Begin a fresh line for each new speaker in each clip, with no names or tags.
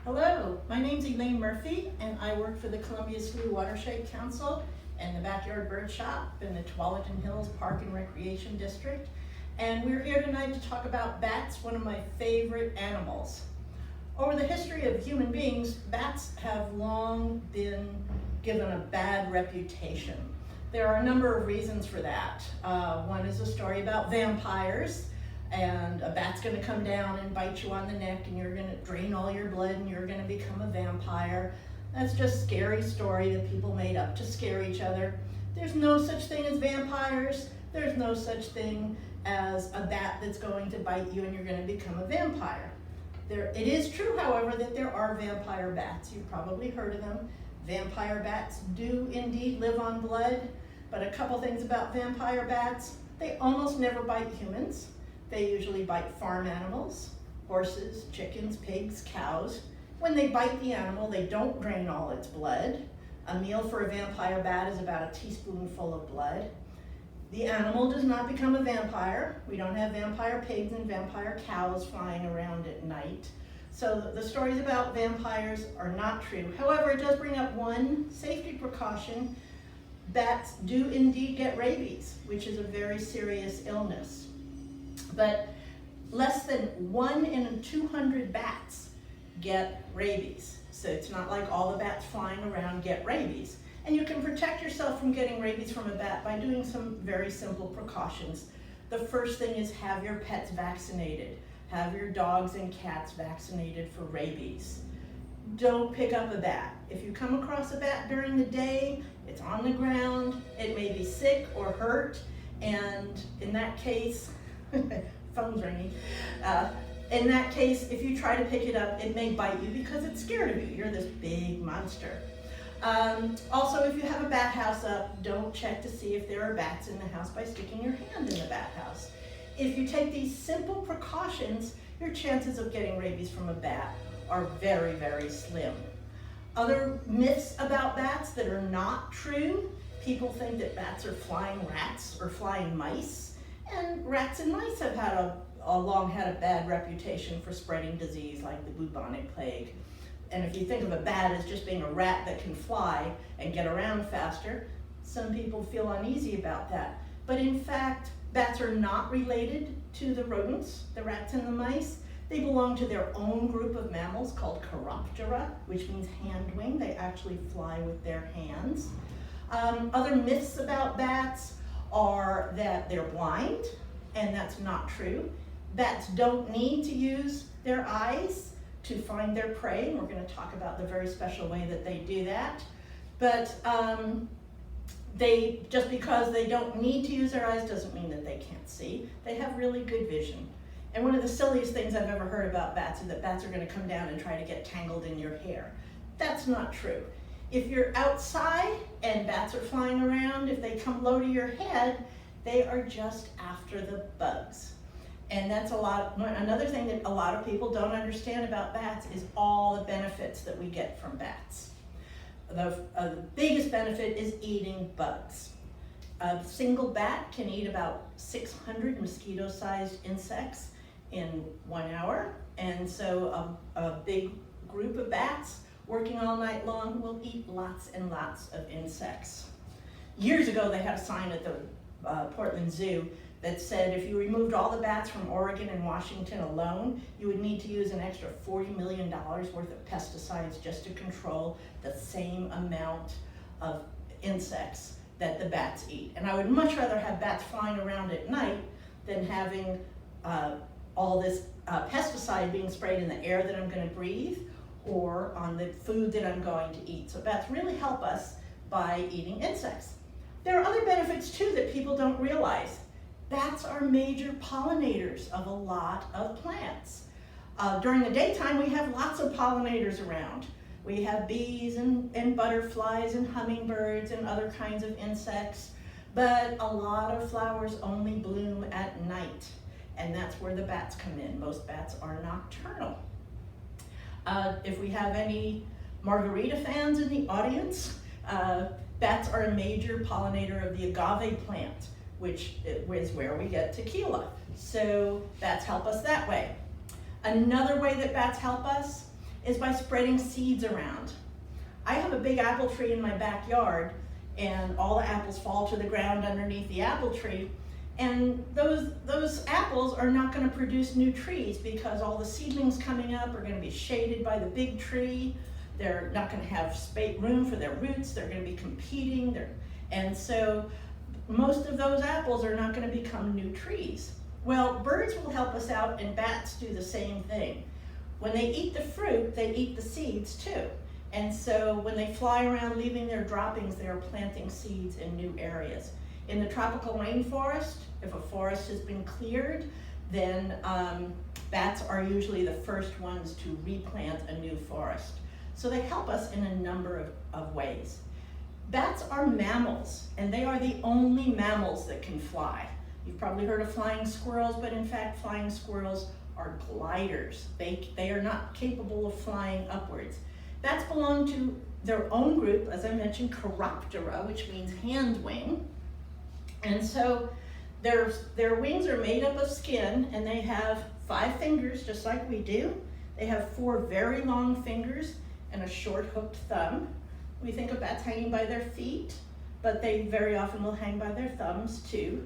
Hello, my name's Elaine Murphy, and I work for the Columbia Slough Watershed Council and the Backyard Bird Shop in the Tualatin Hills Park and Recreation District. And we're here tonight to talk about bats, one of my favorite animals. Over the history of human beings, bats have long been given a bad reputation. There are a number of reasons for that. One is a story about vampires, and a bat's gonna come down and bite you on the neck and you're gonna drain all your blood and you're gonna become a vampire. That's just a scary story that people made up to scare each other. There's no such thing as vampires. There's no such thing as a bat that's going to bite you and you're gonna become a vampire. It is true, however, that there are vampire bats. You've probably heard of them. Vampire bats do indeed live on blood, but a couple things about vampire bats: they almost never bite humans. They usually bite farm animals, horses, chickens, pigs, cows. When they bite the animal, they don't drain all its blood. A meal for a vampire bat is about a teaspoonful of blood. The animal does not become a vampire. We don't have vampire pigs and vampire cows flying around at night. So the stories about vampires are not true. However, it does bring up one safety precaution. Bats do indeed get rabies, which is a very serious illness. But less than 1 in 200 bats get rabies. So it's not like all the bats flying around get rabies. And you can protect yourself from getting rabies from a bat by doing some very simple precautions. The first thing is have your pets vaccinated. Have your dogs and cats vaccinated for rabies. Don't pick up a bat. If you come across a bat during the day, it's on the ground, it may be sick or hurt, and in that case, phone's ringing. In that case, if you try to pick it up, it may bite you because it's scared of you. You're this big monster. Also, if you have a bat house up, don't check to see if there are bats in the house by sticking your hand in the bat house. If you take these simple precautions, your chances of getting rabies from a bat are very, very slim. Other myths about bats that are not true: people think that bats are flying rats or flying mice. And rats and mice have had long had a bad reputation for spreading disease like the bubonic plague. And if you think of a bat as just being a rat that can fly and get around faster, some people feel uneasy about that. But in fact, bats are not related to the rodents, the rats and the mice. They belong to their own group of mammals called Chiroptera, which means hand wing. They actually fly with their hands. Other myths about bats are that they're blind, and that's not true. Bats don't need to use their eyes to find their prey, and we're going to talk about the very special way that they do that. But just because they don't need to use their eyes doesn't mean that they can't see. They have really good vision. And one of the silliest things I've ever heard about bats is that bats are going to come down and try to get tangled in your hair. That's not true. If you're outside and bats are flying around, if they come low to your head, they are just after the bugs. And that's another thing that a lot of people don't understand about bats is all the benefits that we get from bats. The biggest benefit is eating bugs. A single bat can eat about 600 mosquito-sized insects in 1 hour. And so a big group of bats working all night long will eat lots and lots of insects. Years ago, they had a sign at the Portland Zoo that said if you removed all the bats from Oregon and Washington alone, you would need to use an extra $40 million worth of pesticides just to control the same amount of insects that the bats eat. And I would much rather have bats flying around at night than having all this pesticide being sprayed in the air that I'm going to breathe or on the food that I'm going to eat. So bats really help us by eating insects. There are other benefits too that people don't realize. Bats are major pollinators of a lot of plants. During the daytime, we have lots of pollinators around. We have bees and butterflies and hummingbirds and other kinds of insects, but a lot of flowers only bloom at night, and that's where the bats come in. Most bats are nocturnal. If we have any margarita fans in the audience, bats are a major pollinator of the agave plant, which is where we get tequila. So bats help us that way. Another way that bats help us is by spreading seeds around. I have a big apple tree in my backyard, and all the apples fall to the ground underneath the apple tree. And those apples are not going to produce new trees because all the seedlings coming up are going to be shaded by the big tree. They're not going to have room for their roots. They're going to be competing. And so most of those apples are not going to become new trees. Well, birds will help us out, and bats do the same thing. When they eat the fruit, they eat the seeds too. And so when they fly around leaving their droppings, they are planting seeds in new areas. In the tropical rainforest, if a forest has been cleared, then bats are usually the first ones to replant a new forest. So they help us in a number of ways. Bats are mammals, and they are the only mammals that can fly. You've probably heard of flying squirrels, but in fact, flying squirrels are gliders. They are not capable of flying upwards. Bats belong to their own group, as I mentioned, Chiroptera, which means hand wing. And so their wings are made up of skin, and they have 5 fingers, just like we do. They have 4 very long fingers and a short hooked thumb. We think of bats hanging by their feet, but they very often will hang by their thumbs too.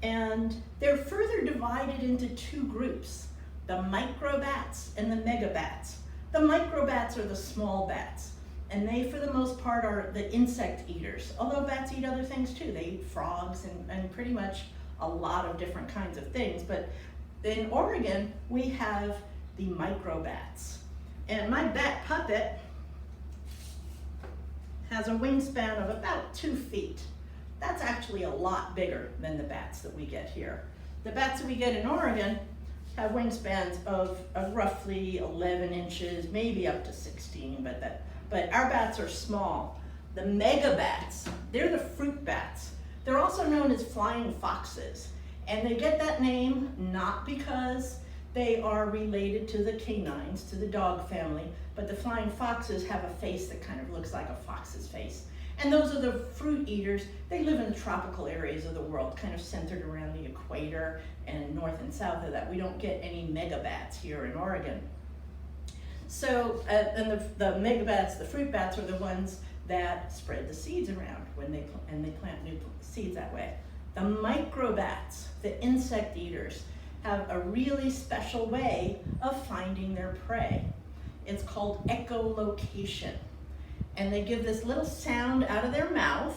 And they're further divided into 2 groups, the microbats and the megabats. The microbats are the small bats, and they, for the most part, are the insect eaters, although bats eat other things too. They eat frogs and pretty much a lot of different kinds of things. But in Oregon, we have the microbats. And my bat puppet has a wingspan of about 2 feet. That's actually a lot bigger than the bats that we get here. The bats that we get in Oregon have wingspans of roughly 11 inches, maybe up to 16, but our bats are small. The megabats, they're the fruit bats. They're also known as flying foxes, and they get that name not because they are related to the canines, to the dog family, but the flying foxes have a face that kind of looks like a fox's face. And those are the fruit eaters. They live in the tropical areas of the world, kind of centered around the equator and north and south of that. We don't get any megabats here in Oregon. So, and the megabats, the fruit bats, are the ones that spread the seeds around when they plant new seeds that way. The microbats, the insect eaters, have a really special way of finding their prey. It's called echolocation. And they give this little sound out of their mouth,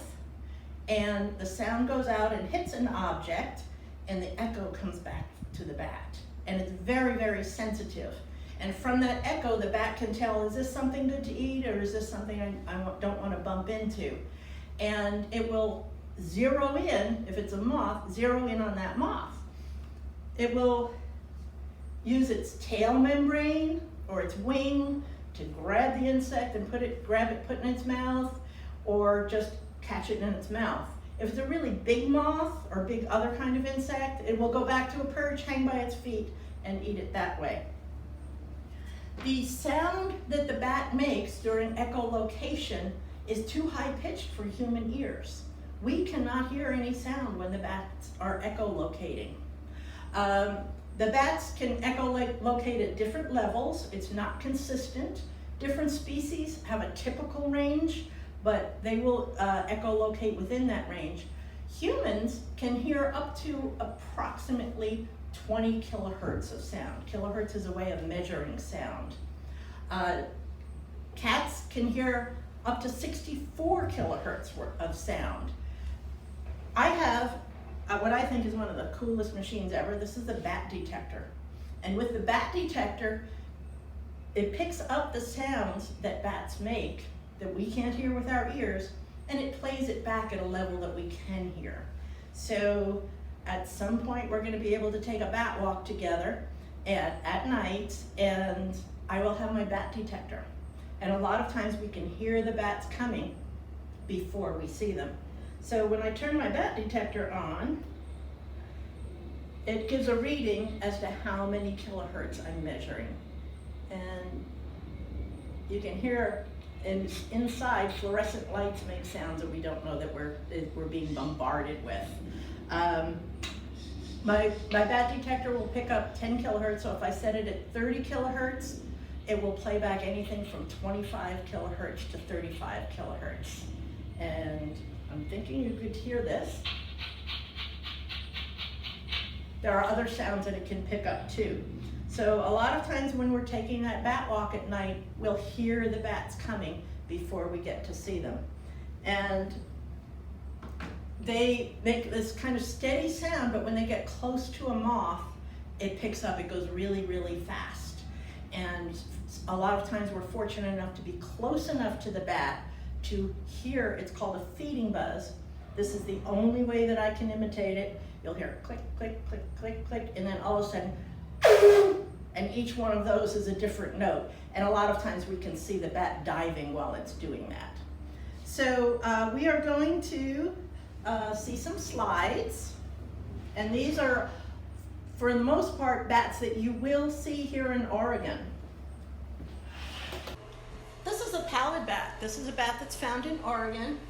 and the sound goes out and hits an object, and the echo comes back to the bat. And it's very, very sensitive. And from that echo, the bat can tell, is this something good to eat, or is this something I don't want to bump into? And it will zero in, if it's a moth, zero in on that moth. It will use its tail membrane or its wing to grab the insect and put it in its mouth, or just catch it in its mouth. If it's a really big moth or big other kind of insect, it will go back to a perch, hang by its feet, and eat it that way. The sound that the bat makes during echolocation is too high-pitched for human ears. We cannot hear any sound when the bats are echolocating. The bats can echolocate at different levels. It's not consistent. Different species have a typical range, but they will echolocate within that range. Humans can hear up to approximately 20 kilohertz of sound. Kilohertz is a way of measuring sound. Cats can hear up to 64 kilohertz of sound. I have what I think is one of the coolest machines ever. This is the bat detector. And with the bat detector, it picks up the sounds that bats make that we can't hear with our ears, and it plays it back at a level that we can hear. So at some point, we're going to be able to take a bat walk together at night, and I will have my bat detector. And a lot of times we can hear the bats coming before we see them. So when I turn my bat detector on, it gives a reading as to how many kilohertz I'm measuring. And you can hear inside fluorescent lights make sounds that we don't know that we're being bombarded with. My bat detector will pick up 10 kilohertz, so if I set it at 30 kilohertz, it will play back anything from 25 kilohertz to 35 kilohertz. And I'm thinking you could hear this. There are other sounds that it can pick up too. So a lot of times when we're taking that bat walk at night, we'll hear the bats coming before we get to see them. And they make this kind of steady sound, but when they get close to a moth, it picks up, it goes really, really fast. And a lot of times we're fortunate enough to be close enough to the bat to hear, it's called a feeding buzz. This is the only way that I can imitate it. You'll hear click, click, click, click, click, and then all of a sudden, and each one of those is a different note. And a lot of times we can see the bat diving while it's doing that. So we are going to see some slides. And these are, for the most part, bats that you will see here in Oregon. This is a Pallid Bat. This is a bat that's found in Oregon.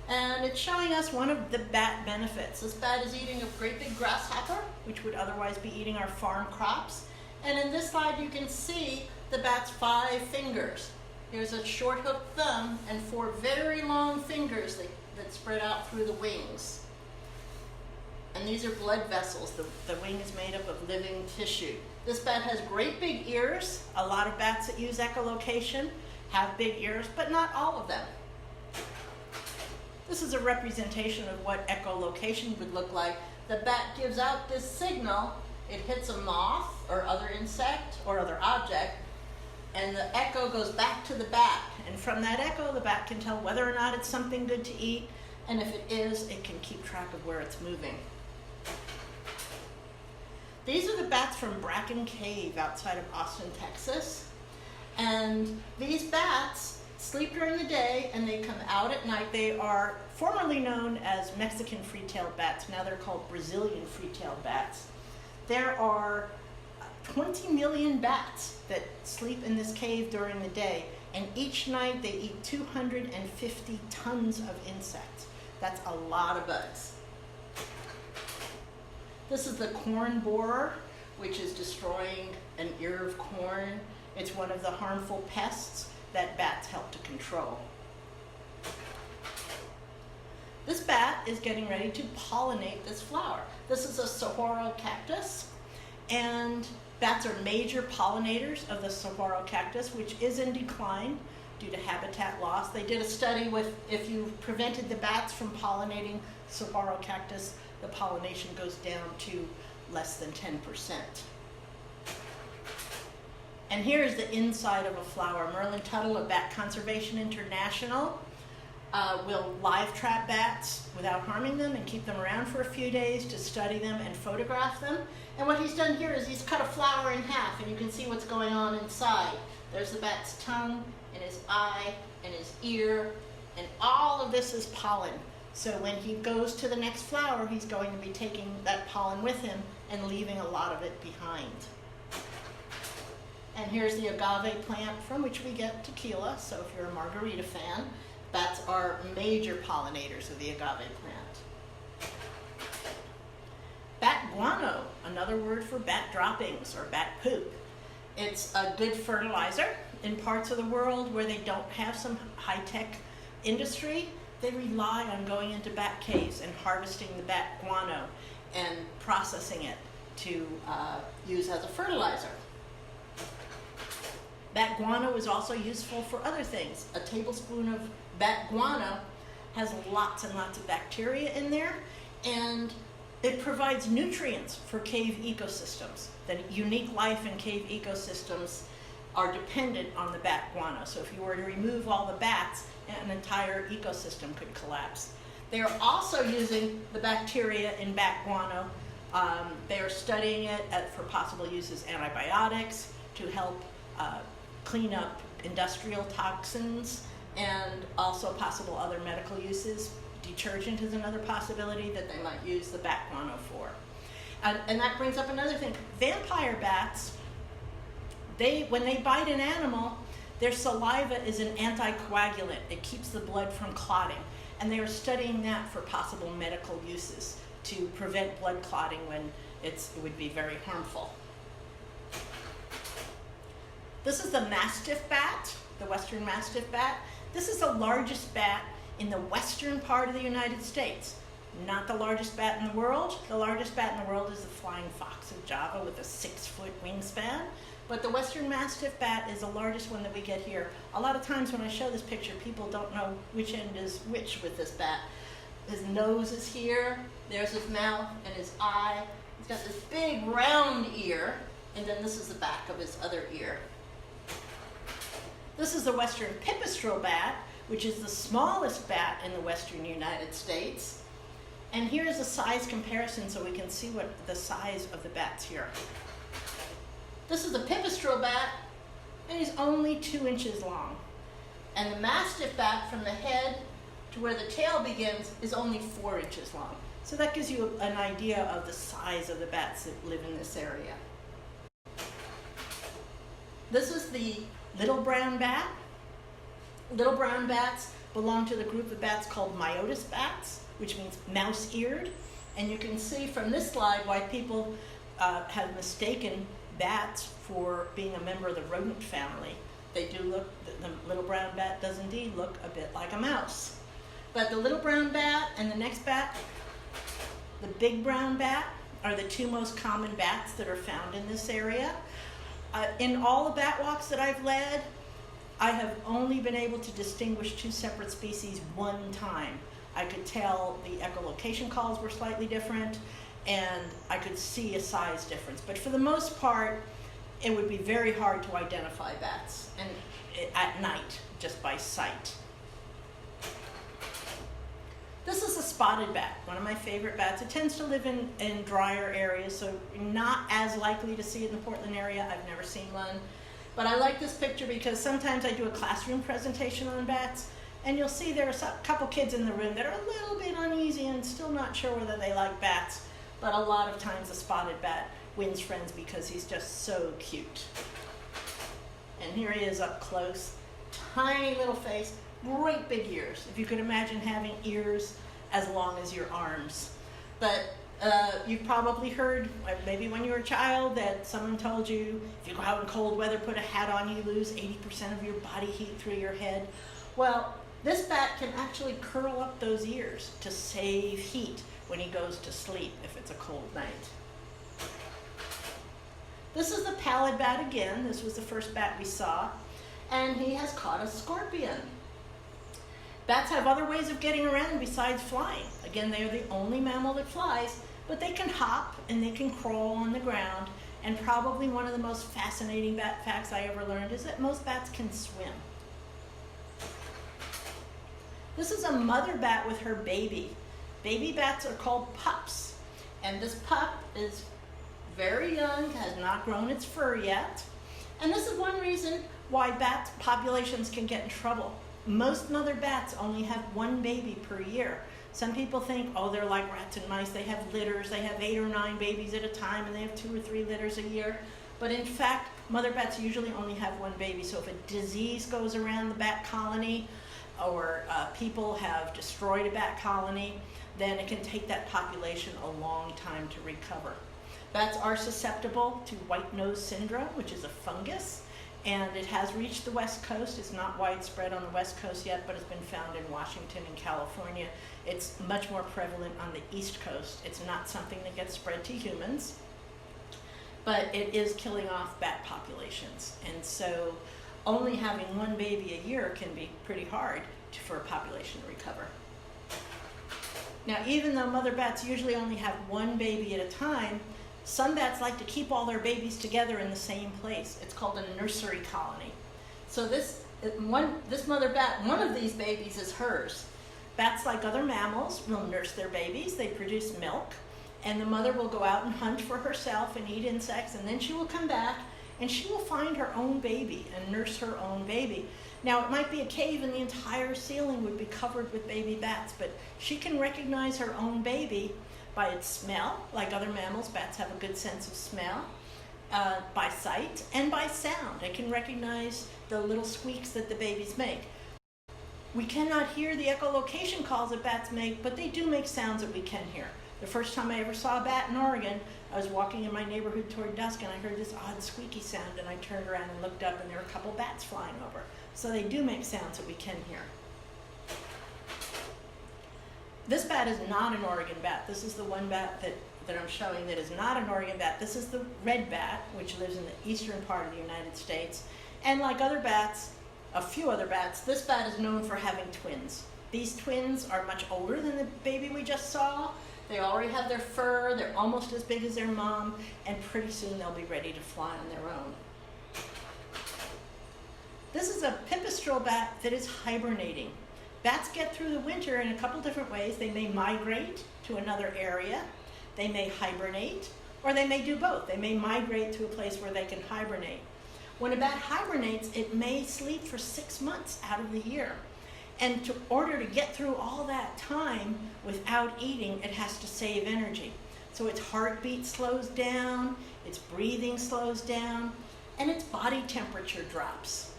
And it's showing us one of the bat benefits. This bat is eating a great big grasshopper, which would otherwise be eating our farm crops. And in this slide you can see the bat's 5 fingers. Here's a short hooked thumb and 4 very long fingers that spread out through the wings. And these are blood vessels. The wing is made up of living tissue. This bat has great big ears. A lot of bats that use echolocation have big ears, but not all of them. This is a representation of what echolocation would look like. The bat gives out this signal. It hits a moth or other insect or other object, and the echo goes back to the bat. And from that echo, the bat can tell whether or not it's something good to eat, and if it is, it can keep track of where it's moving. These are the bats from Bracken Cave outside of Austin, Texas. And these bats sleep during the day and they come out at night. They are formerly known as Mexican free-tailed bats. Now they're called Brazilian free-tailed bats. There are 20 million bats that sleep in this cave during the day, and each night they eat 250 tons of insects. That's a lot of bugs. This is the corn borer, which is destroying an ear of corn. It's one of the harmful pests that bats help to control. This bat is getting ready to pollinate this flower. This is a Saguaro Cactus, and bats are major pollinators of the Saguaro Cactus, which is in decline due to habitat loss. They did a study with, if you prevented the bats from pollinating Saguaro Cactus, the pollination goes down to less than 10%. And here's the inside of a flower. Murli Tunnel of Bat Conservation International will live trap bats without harming them and keep them around for a few days to study them and photograph them. And what he's done here is he's cut a flower in half, and you can see what's going on inside. There's the bat's tongue and his eye and his ear, and all of this is pollen. So when he goes to the next flower, he's going to be taking that pollen with him and leaving a lot of it behind. And here's the agave plant from which we get tequila. So if you're a margarita fan, bats are major pollinators of the agave plant. Bat guano, another word for bat droppings or bat poop. It's a good fertilizer. In parts of the world where they don't have some high-tech industry, they rely on going into bat caves and harvesting the bat guano and processing it to use as a fertilizer. Bat guano is also useful for other things. A tablespoon of bat guano has lots and lots of bacteria in there, and it provides nutrients for cave ecosystems. The unique life in cave ecosystems are dependent on the bat guano. So if you were to remove all the bats, an entire ecosystem could collapse. They are also using the bacteria in bat guano. They are studying it for possible use as antibiotics to help clean up industrial toxins, and also possible other medical uses. Detergent is another possibility that they might use the bat guano for. And that brings up another thing. Vampire bats, when they bite an animal, their saliva is an anticoagulant. It keeps the blood from clotting. And they are studying that for possible medical uses to prevent blood clotting when it would be very harmful. This is the Mastiff Bat, the Western Mastiff Bat. This is the largest bat in the western part of the United States. Not the largest bat in the world. The largest bat in the world is the flying fox of Java with a 6-foot wingspan. But the Western Mastiff Bat is the largest one that we get here. A lot of times when I show this picture, people don't know which end is which with this bat. His nose is here, there's his mouth and his eye. He's got this big round ear, and then this is the back of his other ear. This is the Western Pipistrelle Bat, which is the smallest bat in the western United States. And here's a size comparison so we can see what the size of the bats here. This is the Pipistrelle Bat, and he's only 2 inches long. And the Mastiff Bat, from the head to where the tail begins, is only 4 inches long. So that gives you an idea of the size of the bats that live in this area. This is the little brown bat. Little brown bats belong to the group of bats called Myotis bats, which means mouse-eared. And you can see from this slide why people have mistaken bats for being a member of the rodent family. They do look, the little brown bat does indeed look a bit like a mouse. But the little brown bat and the next bat, the big brown bat, are the 2 most common bats that are found in this area. In all the bat walks that I've led, I have only been able to distinguish 2 separate species one time. I could tell the echolocation calls were slightly different, and I could see a size difference. But for the most part, it would be very hard to identify bats and at night, just by sight. This is a spotted bat, one of my favorite bats. It tends to live in drier areas, so you're not as likely to see it in the Portland area. I've never seen one. But I like this picture because sometimes I do a classroom presentation on bats, and you'll see there are a couple kids in the room that are a little bit uneasy and still not sure whether they like bats. But a lot of times the spotted bat wins friends because he's just so cute. And here he is up close, tiny little face, great big ears. If you could imagine having ears as long as your arms. But you've probably heard, maybe when you were a child, that someone told you if you go out in cold weather, put a hat on, you lose 80% of your body heat through your head. Well, this bat can actually curl up those ears to save heat when he goes to sleep if it's a cold night. This is the Pallid Bat again. This was the first bat we saw, and he has caught a scorpion. Bats have other ways of getting around besides flying. Again, they are the only mammal that flies, but they can hop and they can crawl on the ground. And probably one of the most fascinating bat facts I ever learned is that most bats can swim. This is a mother bat with her baby. Baby bats are called pups. And this pup is very young, has not grown its fur yet. And this is one reason why bat populations can get in trouble. Most mother bats only have 1 baby per year. Some people think, oh, they're like rats and mice. They have litters. They have 8 or 9 babies at a time, and they have 2 or 3 litters a year. But in fact, mother bats usually only have 1 baby. So if a disease goes around the bat colony, or people have destroyed a bat colony, then it can take that population a long time to recover. Bats are susceptible to white nose syndrome, which is a fungus, and it has reached the West Coast. It's not widespread on the West Coast yet, but it's been found in Washington and California. It's much more prevalent on the East Coast. It's not something that gets spread to humans, but it is killing off bat populations. And so only having 1 baby a year can be pretty hard for a population to recover. Now, even though mother bats usually only have 1 baby at a time, some bats like to keep all their babies together in the same place. It's called a nursery colony. So this mother bat, one of these babies is hers. Bats, like other mammals, will nurse their babies. They produce milk, and the mother will go out and hunt for herself and eat insects, and then she will come back and she will find her own baby and nurse her own baby. Now, it might be a cave and the entire ceiling would be covered with baby bats, but she can recognize her own baby by its smell. Like other mammals, bats have a good sense of smell, by sight, and by sound. It can recognize the little squeaks that the babies make. We cannot hear the echolocation calls that bats make, but they do make sounds that we can hear. The first time I ever saw a bat in Oregon, I was walking in my neighborhood toward dusk and I heard this odd squeaky sound, and I turned around and looked up and there were a couple bats flying over. So they do make sounds that we can hear. This bat is not an Oregon bat. This is the one bat that I'm showing that is not an Oregon bat. This is the red bat, which lives in the eastern part of the United States. And like other bats, a few other bats, this bat is known for having twins. These twins are much older than the baby we just saw. They already have their fur, they're almost as big as their mom, and pretty soon they'll be ready to fly on their own. This is a Pipistrelle bat that is hibernating. Bats get through the winter in a couple different ways. They may migrate to another area, they may hibernate, or they may do both. They may migrate to a place where they can hibernate. When a bat hibernates, it may sleep for 6 months out of the year. And in order to get through all that time without eating, it has to save energy. So its heartbeat slows down, its breathing slows down, and its body temperature drops.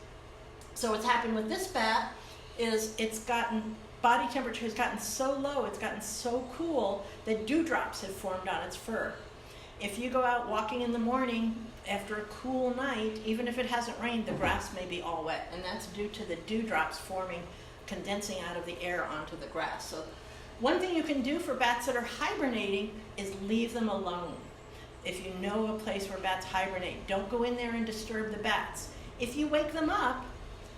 So what's happened with this bat is body temperature has gotten so low, it's gotten so cool that dewdrops have formed on its fur. If you go out walking in the morning after a cool night, even if it hasn't rained, the grass may be all wet, and that's due to the dewdrops condensing out of the air onto the grass. So one thing you can do for bats that are hibernating is leave them alone. If you know a place where bats hibernate, don't go in there and disturb the bats. If you wake them up,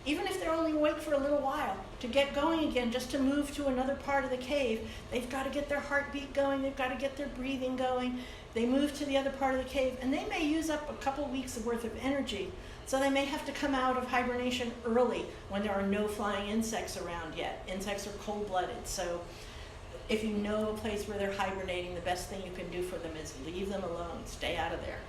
even if they're only awake for a little while, to get going again, just to move to another part of the cave, they've got to get their heartbeat going, they've got to get their breathing going. They move to the other part of the cave, and they may use up a couple weeks worth of energy. So they may have to come out of hibernation early when there are no flying insects around yet. Insects are cold-blooded, so if you know a place where they're hibernating, the best thing you can do for them is leave them alone, stay out of there.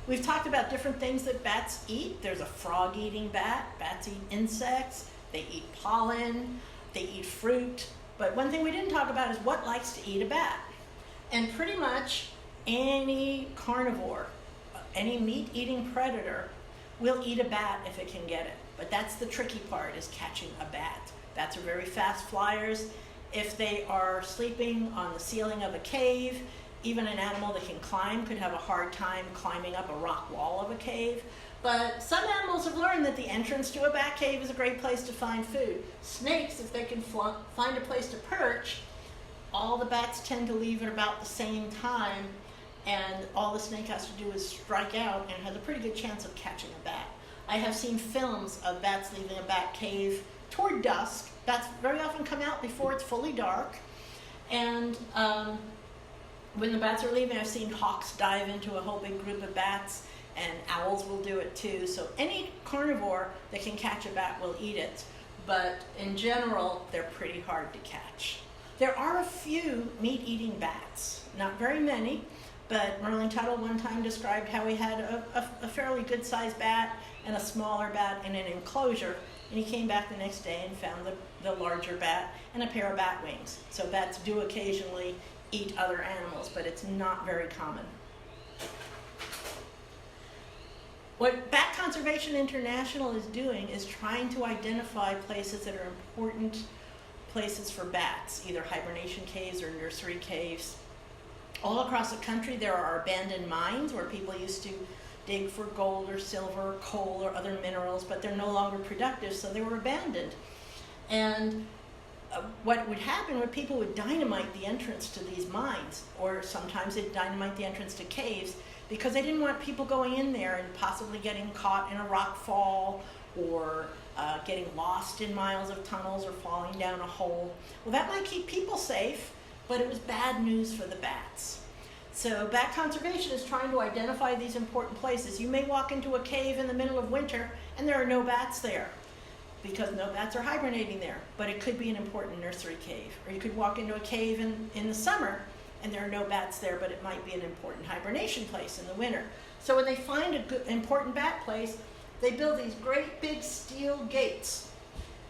We've talked about different things that bats eat. There's a frog-eating bat. Bats eat insects, they eat pollen, they eat fruit. But one thing we didn't talk about is what likes to eat a bat. And pretty much any carnivore, any meat-eating predator will eat a bat if it can get it. But that's the tricky part, is catching a bat. Bats are very fast flyers. If they are sleeping on the ceiling of a cave, even an animal that can climb could have a hard time climbing up a rock wall of a cave. But some animals have learned that the entrance to a bat cave is a great place to find food. Snakes, if they can find a place to perch, all the bats tend to leave at about the same time, and all the snake has to do is strike out and has a pretty good chance of catching a bat. I have seen films of bats leaving a bat cave toward dusk. Bats very often come out before it's fully dark, and when the bats are leaving, I've seen hawks dive into a whole big group of bats, and owls will do it too. So any carnivore that can catch a bat will eat it, but in general, they're pretty hard to catch. There are a few meat-eating bats, not very many, but Murli Tunnel one time described how he had a fairly good-sized bat and a smaller bat in an enclosure, and he came back the next day and found the larger bat and a pair of bat wings. So bats do occasionally eat other animals, but it's not very common. What Bat Conservation International is doing is trying to identify places that are important places for bats, either hibernation caves or nursery caves. All across the country there are abandoned mines where people used to dig for gold or silver or coal or other minerals, but they're no longer productive, so they were abandoned. And what would happen would people would dynamite the entrance to these mines, or sometimes they'd dynamite the entrance to caves, because they didn't want people going in there and possibly getting caught in a rock fall or getting lost in miles of tunnels or falling down a hole. Well, that might keep people safe, but it was bad news for the bats. So Bat Conservation is trying to identify these important places. You may walk into a cave in the middle of winter and there are no bats there, because no bats are hibernating there, but it could be an important nursery cave. Or you could walk into a cave in the summer and there are no bats there, but it might be an important hibernation place in the winter. So when they find a good, important bat place, they build these great big steel gates.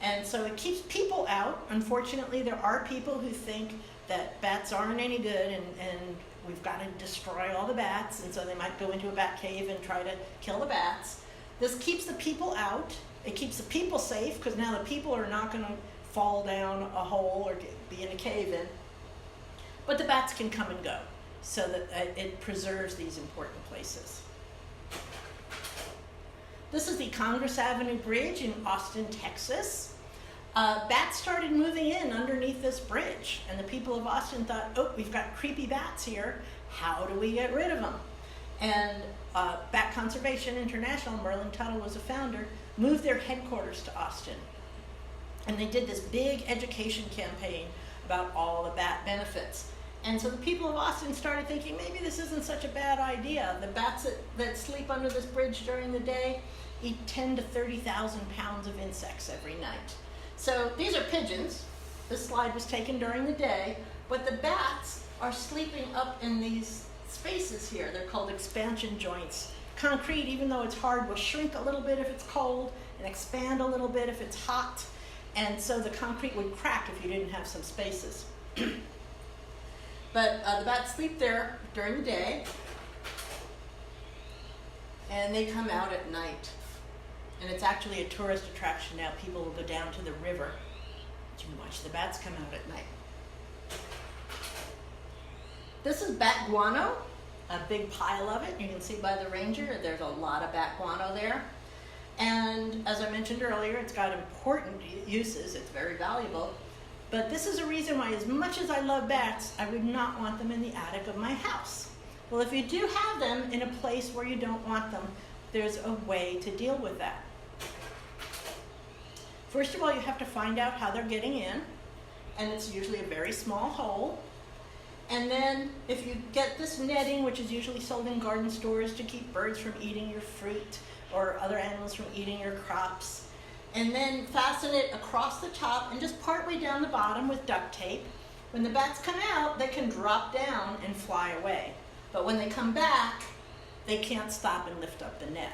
And so it keeps people out. Unfortunately, there are people who think that bats aren't any good and we've got to destroy all the bats, and so they might go into a bat cave and try to kill the bats. This keeps the people out. It keeps the people safe, because now the people are not going to fall down a hole or be in a cave in. but the bats can come and go, so that it preserves these important places. This is the Congress Avenue Bridge in Austin, Texas. Bats started moving in underneath this bridge, and the people of Austin thought, oh, we've got creepy bats here. How do we get rid of them? And Bat Conservation International, Murli Tunnel was a founder, moved their headquarters to Austin. And they did this big education campaign about all the bat benefits. And so the people of Austin started thinking, maybe this isn't such a bad idea. The bats that sleep under this bridge during the day eat 10 to 30,000 pounds of insects every night. So these are pigeons. This slide was taken during the day, but the bats are sleeping up in these spaces here. They're called expansion joints. Concrete, even though it's hard, will shrink a little bit if it's cold and expand a little bit if it's hot. And so the concrete would crack if you didn't have some spaces. But the bats sleep there during the day, and they come out at night. And it's actually a tourist attraction now. People will go down to the river to watch the bats come out at night. This is bat guano, a big pile of it. You can see by the ranger, there's a lot of bat guano there. And as I mentioned earlier, it's got important uses. It's very valuable. But this is a reason why, as much as I love bats, I would not want them in the attic of my house. Well, if you do have them in a place where you don't want them, there's a way to deal with that. First of all, you have to find out how they're getting in, and it's usually a very small hole. And then if you get this netting, which is usually sold in garden stores to keep birds from eating your fruit or other animals from eating your crops, and then fasten it across the top and just partway down the bottom with duct tape. When the bats come out, they can drop down and fly away. But when they come back, they can't stop and lift up the net.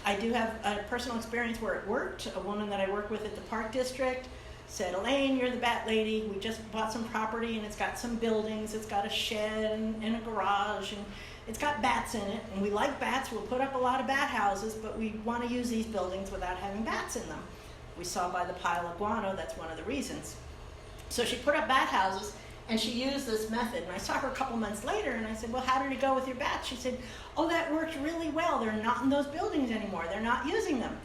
I do have a personal experience where it worked. A woman that I work with at the Park District said, Elaine, you're the bat lady. We just bought some property and it's got some buildings. It's got a shed and a garage and it's got bats in it. And we like bats. We'll put up a lot of bat houses, but we want to use these buildings without having bats in them. We saw by the pile of guano, that's one of the reasons. So she put up bat houses and she used this method. And I saw her a couple months later and I said, well, how did it go with your bats? She said, oh, that worked really well. They're not in those buildings anymore. They're not using them.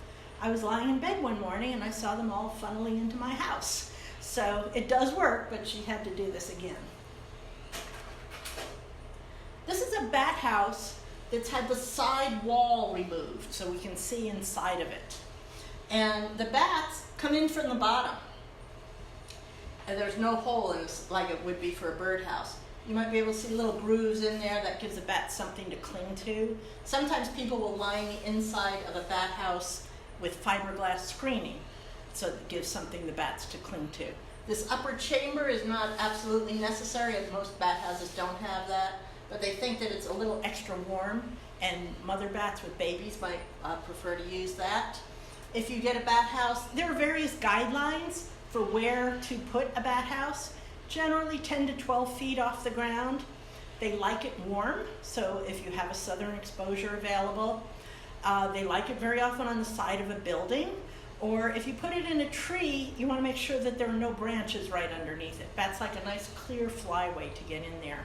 I was lying in bed one morning and I saw them all funneling into my house. So it does work, but she had to do this again. This is a bat house that's had the side wall removed so we can see inside of it. And the bats come in from the bottom. And there's no hole in this like it would be for a birdhouse. You might be able to see little grooves in there that gives the bats something to cling to. Sometimes people will line the inside of a bat house with fiberglass screening, so it gives something the bats to cling to. This upper chamber is not absolutely necessary, as most bat houses don't have that, but they think that it's a little extra warm, and mother bats with babies might prefer to use that. If you get a bat house, there are various guidelines for where to put a bat house, generally 10 to 12 feet off the ground. They like it warm, so if you have a southern exposure available, they like it very often on the side of a building, or if you put it in a tree, you want to make sure that there are no branches right underneath it. Bats like a nice clear flyway to get in there.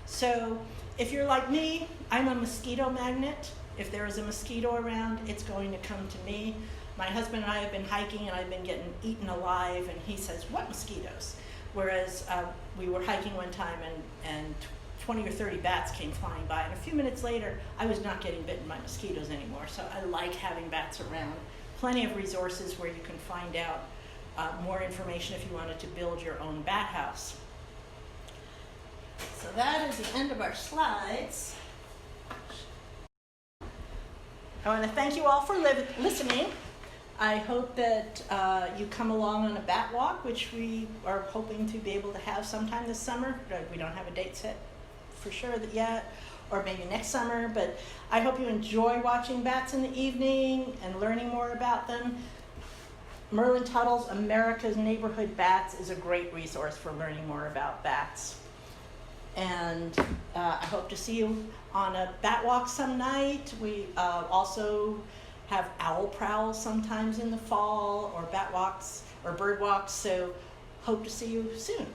So if you're like me, I'm a mosquito magnet. If there is a mosquito around, it's going to come to me. My husband and I have been hiking and I've been getting eaten alive, and he says, what mosquitoes? Whereas we were hiking one time and 20 or 30 bats came flying by, and a few minutes later, I was not getting bitten by mosquitoes anymore. So I like having bats around. Plenty of resources where you can find out more information if you wanted to build your own bat house. So that is the end of our slides. I want to thank you all for listening. I hope that you come along on a bat walk, which we are hoping to be able to have sometime this summer. We don't have a date set for sure yet, or maybe next summer, but I hope you enjoy watching bats in the evening and learning more about them. Murli Tunnel's America's Neighborhood Bats is a great resource for learning more about bats. And I hope to see you on a bat walk some night. We also have owl prowls sometimes in the fall, or bat walks or bird walks, so hope to see you soon.